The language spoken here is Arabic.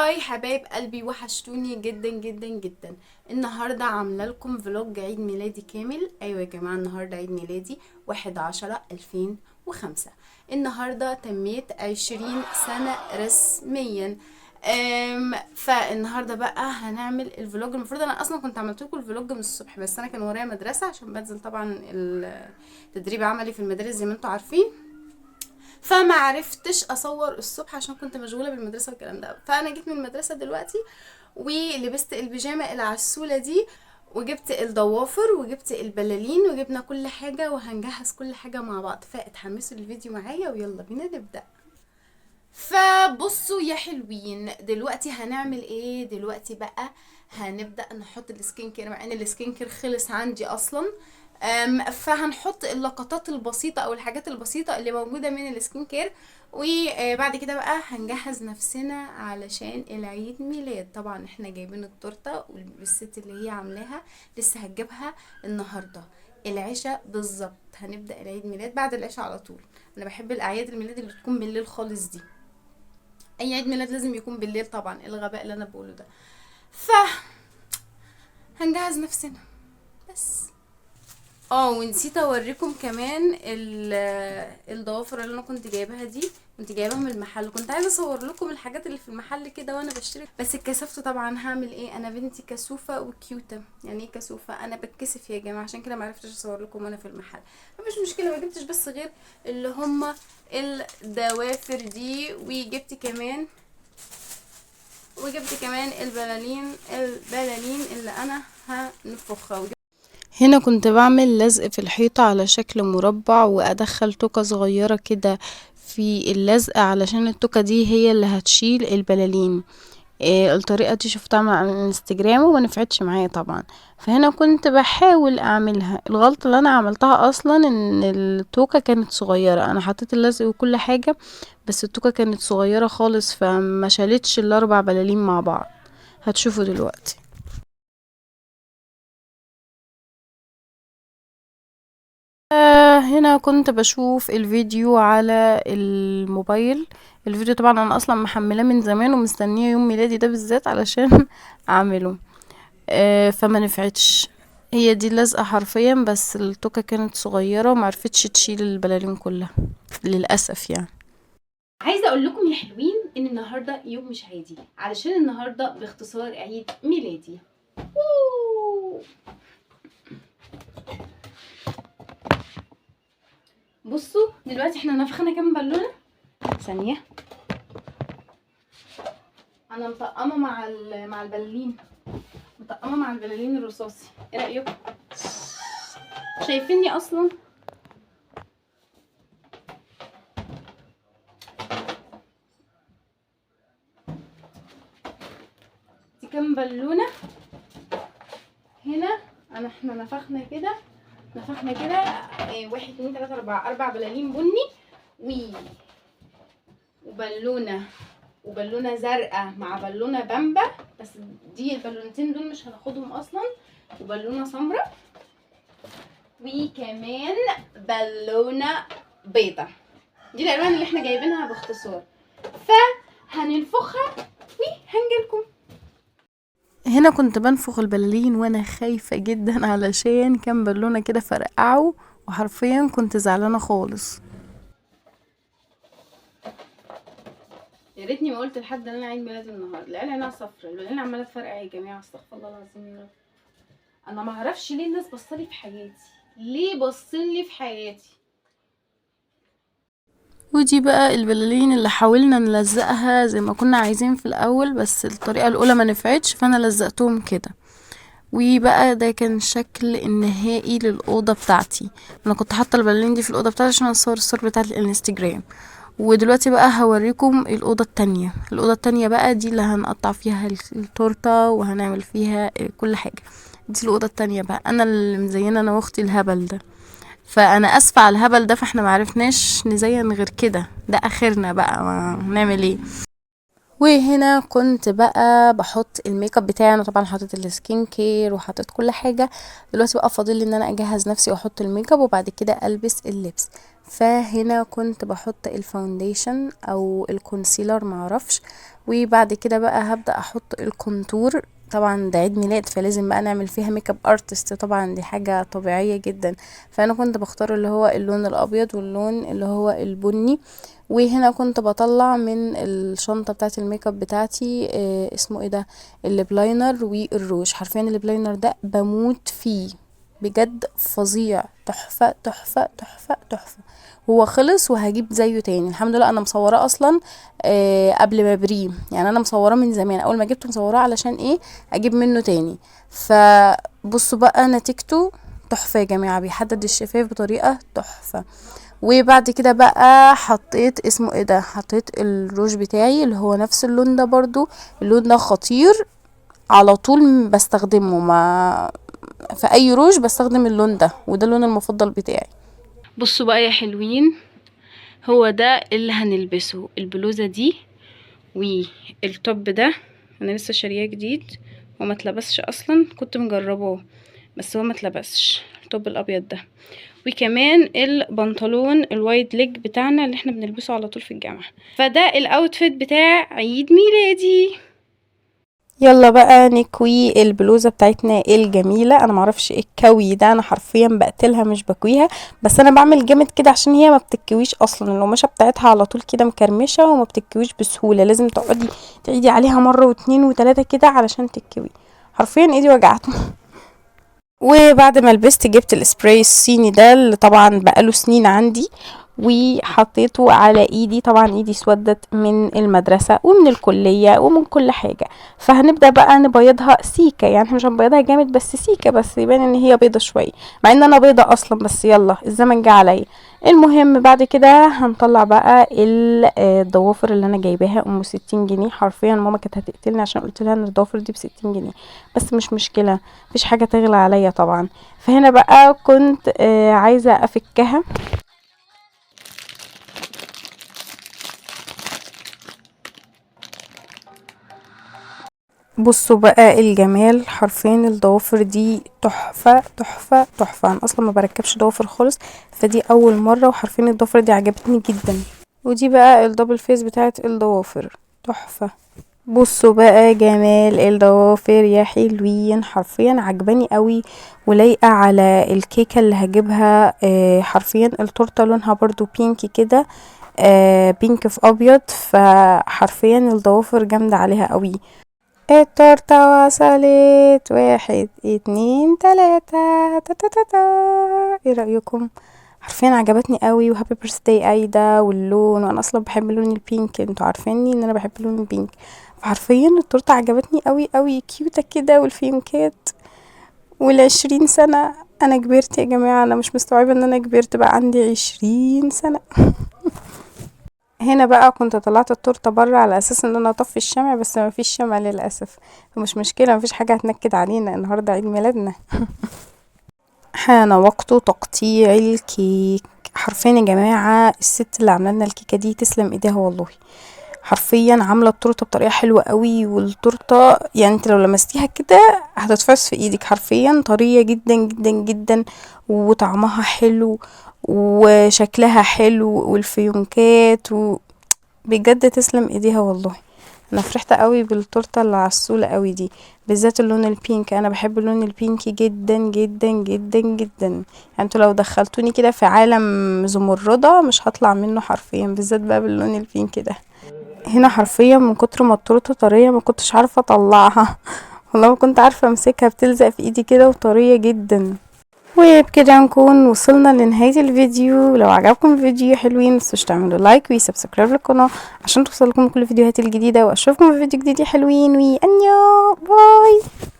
هاي حبايب قلبي، وحشتوني جدا جدا جدا. النهاردة عاملة لكم فلوج عيد ميلادي كامل. ايوه يا جماعة، النهاردة عيد ميلادي 11/10/2005. النهاردة تميت 20 سنة رسميا. فالنهارده بقى هنعمل الفلوج. المفروض انا اصلا كنت عملت لكم الفلوج من الصبح، بس انا كان ورايا مدرسة عشان بنزل طبعا التدريب عملي في المدارس زي ما انتم عارفين. فما عرفتش اصور الصبح عشان كنت مشغوله بالمدرسه والكلام ده. فانا جيت من المدرسه دلوقتي ولبست البيجامه العسوله دي، وجبت الضوافر وجبت البلالين وجبنا كل حاجه، وهنجهز كل حاجه مع بعض. فاتحمسوا للفيديو معايا ويلا بينا نبدا. فبصوا يا حلوين، دلوقتي هنعمل ايه؟ دلوقتي بقى هنبدأ نحط السكين كير، مع ان السكين كير خلص عندي اصلا. فهنحط اللقطات البسيطة او الحاجات البسيطة اللي موجودة من السكين كير، وبعد كده بقى هنجهز نفسنا علشان العيد ميلاد. طبعا احنا جايبين التورتة والست اللي هي عاملاها لسه هتجيبها النهاردة العشاء بالظبط. هنبدأ العيد ميلاد بعد العشاء على طول. انا بحب الاعياد الميلاد اللي تكون بالليل خالص دي. اي عيد ميلاد لازم يكون بالليل طبعا، إيه الغباء اللي انا بقوله ده؟ فهنجهز نفسنا بس. ونسيت اوريكم كمان الضوافر اللي انا كنت جايباها دي. كنت جايباها من المحل، كنت عايزه اصور لكم الحاجات اللي في المحل كده وانا بشتري، بس اتكسفت. طبعا هعمل ايه، انا بنتي كسوفه وكيوته. يعني ايه كسوفه؟ انا بتكسف يا جماعه، عشان كده معرفتش اصور لكم وانا في المحل. مفيش مشكله، ما جبتش بس غير اللي هما الضوافر دي، وجبت كمان البلالين اللي انا هنفخها. هنا كنت بعمل لزق في الحيطة على شكل مربع، وادخل توكة صغيرة كده في اللزق علشان التوكة دي هي اللي هتشيل البلالين. الطريقة دي شفتها من على الانستجرام وما نفعتش معايا طبعا. فهنا كنت بحاول اعملها. الغلطة اللي انا عملتها اصلا ان التوكة كانت صغيرة. انا حطيت اللزق وكل حاجة، بس التوكة كانت صغيرة خالص فما شالتش الاربع بلالين مع بعض. هتشوفوا دلوقتي. هنا كنت بشوف الفيديو على الموبايل. الفيديو طبعا انا اصلا محملاه من زمان ومستنيه يوم ميلادي ده بالذات علشان اعمله. فما نفعتش. هي دي اللزقة حرفيا، بس التوكة كانت صغيرة ومعرفتش تشيل البلالين كلها للأسف يعني. عايزه اقول لكم يا حلوين ان النهارده يوم مش عادي، علشان النهارده باختصار عيد ميلادي. بصوا دلوقتي احنا نفخنا كام بالونه. ثانيه، انا مطقمه مع البلالين، مطقمه مع البلالين الرصاصي. ايه رايكم؟ شايفيني اصلا؟ دي كام بالونه هنا. احنا نفخنا كده. واحد اتنين تلاته اربع بلالين بني، وبالونه زرقاء مع بالونه بامبا. بس دي البالونتين دول مش هناخدهم اصلا. وبالونه سمراء، وكمان بالونه بيضه. دي الالوان اللي احنا جايبينها باختصار. فهننفخها وهنجيلكم. هنا كنت بنفخ البلالين وانا خايفة جدا علشان كان بالونة كده فرقعوا، وحرفيا كنت زعلانة خالص. يا ريتني ما قلت لحد ان انا عيد ميلادي النهارده. العيله هنا صفرا، البلالين عماله تفرقع يا جماعه. استغفر الله العظيم يا رب. انا ما اعرفش ليه الناس بصلي في حياتي، ليه بصلي في حياتي. ودي بقى البلالين اللي حاولنا نلزقها زي ما كنا عايزين في الاول، بس الطريقه الاولى ما نفعتش فانا لزقتهم كده. وبقى ده كان الشكل النهائي للأوضة بتاعتي. انا كنت حاطة البلالين دي في الأوضة بتاعتي عشان اصور الصور بتاعت الانستجرام. ودلوقتي بقى هوريكم الأوضة التانية. الأوضة التانية بقى دي اللي هنقطع فيها التورتة وهنعمل فيها كل حاجة. دي الأوضة التانية بقى، انا اللي مزينة انا واختي الهبل ده. فانا اسفة على الهبل ده، فاحنا معرفناش نزين غير كده، ده اخرنا بقى، ما نعمل ايه. وهنا كنت بقى بحط الميك اب بتاعي. انا طبعا حطيت السكين كير وحطيت كل حاجه. دلوقتي بقى فاضل لي ان انا اجهز نفسي واحط الميك اب وبعد كده البس اللبس. فهنا كنت بحط الفاونديشن او الكونسيلر معرفش، وبعد كده بقى هبدأ احط الكونتور. طبعا ده عيد ميلاد فلازم بقى نعمل فيها ميك اب ارتست، طبعا دي حاجه طبيعيه جدا. فانا كنت بختار اللي هو اللون الابيض واللون اللي هو البني. وهنا كنت بطلع من الشنطة بتاعت الميك اب بتاعتي اسمه ايه ده، الليبلاينر والروج. حرفيا الليبلاينر ده بموت فيه بجد، فظيع، تحفة تحفة تحفة تحفة. هو خلص وهجيب زيه تاني. الحمد لله انا مصوراه اصلا قبل ما بريه، يعني انا مصوراه من زمان. اول ما جبته مصوراه علشان ايه، اجيب منه تاني. فبصوا بقى نتيجته تحفة يا جماعة، بيحدد الشفايف بطريقة تحفة. وبعد كده بقى حطيت اسمه ايه ده، حطيت الروج بتاعي اللي هو نفس اللون ده برضو. اللون ده خطير، على طول بستخدمه، ما في اي روج بستخدم اللون ده، وده اللون المفضل بتاعي. بصوا بقى يا حلوين، هو ده اللي هنلبسه، البلوزة دي والتوب ده. انا لسه شارياه جديد وما اتلبسش اصلا، كنت مجرباه بس هو ما اتلبسش، التوب الابيض ده. وكمان البنطلون الوايد ليج بتاعنا اللي احنا بنلبسه على طول في الجامعة. فده الاوتفيت بتاع عيد ميلادي. يلا بقى نكوي البلوزة بتاعتنا الجميلة. انا معرفش ايه الكوي ده، انا حرفيا بقتلها مش بكويها، بس انا بعمل جامد كده عشان هي ما بتتكويش اصلا. القماشة بتاعتها على طول كده مكرمشة وما بتتكويش بسهولة، لازم تقعدي تعيدي عليها مرة واتنين وتلاتة كده علشان تتكوي. حرفيا ايدي وجعتني. وبعد ما لبست جبت السبراي الصيني ده اللي طبعا بقاله سنين عندي، وحطيته على ايدي. طبعا ايدي اسودت من المدرسة ومن الكلية ومن كل حاجة. فهنبدأ بقى نبيضها سيكة، يعني احنا مش هنبيضها جامد بس سيكة، بس يبان ان هي بيضة شوية، مع ان انا بيضة اصلا، بس يلا الزمن جه عليا. المهم بعد كده هنطلع بقى الضوافر اللي انا جايباها 60 جنيه. حرفيا ماما كانت هتقتلني عشان قلت لها ان الضوافر دي ب60 جنيه، بس مش مشكلة، مفيش حاجة تغلى عليا طبعا. فهنا بقى كنت عايزة افكها. بصوا بقى الجمال، حرفيا الضوافر دي تحفة تحفة تحفة. انا اصلا ما بركبش ضوافر خالص، فدي اول مرة، وحرفيا الضوافر دي عجبتني جدا. ودي بقى الدبل فيس بتاعت الضوافر، تحفة. بصوا بقى جمال الضوافر يا حلوين، حرفيا عجباني قوي ولايقة على الكيكة اللي هجيبها. حرفيا التورتة لونها برضو بينكي كده، بينك في ابيض، فحرفيا الضوافر جامدة عليها قوي. التورتة وصلت، 1 2 3 تا تا تا تا. ايه رأيكم؟ حرفيا عجبتني قوي، وهابي بيرثداي ايدا واللون، وانا اصلا بحب لون البينك، انتوا عارفيني ان انا بحب لون البينك. فحرفيا التورته عجبتني قوي قوي، كيوتة كده والفيونكات. وال20 سنة انا كبرت يا جماعة، انا مش مستوعبة ان انا كبرت بقى عندي 20 سنة. هنا بقى كنت طلعت التورته بره على اساس ان انا اطفي الشمع، بس ما فيش شمع للاسف. فمش مشكله، مفيش حاجه هتنكد علينا، النهارده عيد ميلادنا. حان وقت تقطيع الكيك. حرفيا يا جماعه الست اللي عامله لنا الكيكه دي تسلم ايديها والله، حرفيا عامله التورته بطريقه حلوه قوي. والتورته يعني انت لو لمستيها كده هتتفص في ايدك، حرفيا طريه جدا جدا جدا، وطعمها حلو وشكلها حلو والفيونكات بجد تسلم ايديها والله. انا فرحت قوي بالتورته اللي عسولة قوي دي، بالذات اللون البينك. انا بحب اللون البينك جدا جدا جدا جدا، يعني انتوا لو دخلتوني كده في عالم زمردة مش هطلع منه حرفيا، بالذات بقى باللون البينك ده. هنا حرفيا من كتر ما التورته طريه ما كنتش عارفه اطلعها. والله ما كنت عارفه امسكها، بتلزق في ايدي كده وطريه جدا. وبكده نكون وصلنا لنهاية الفيديو. لو عجبكم الفيديو حلوين متنسوش تعملوا لايك وسبسكرايب للقناة عشان توصلكم كل الفيديوهات الجديدة، واشوفكم في فيديو جديد يا حلوين، وانيو باي.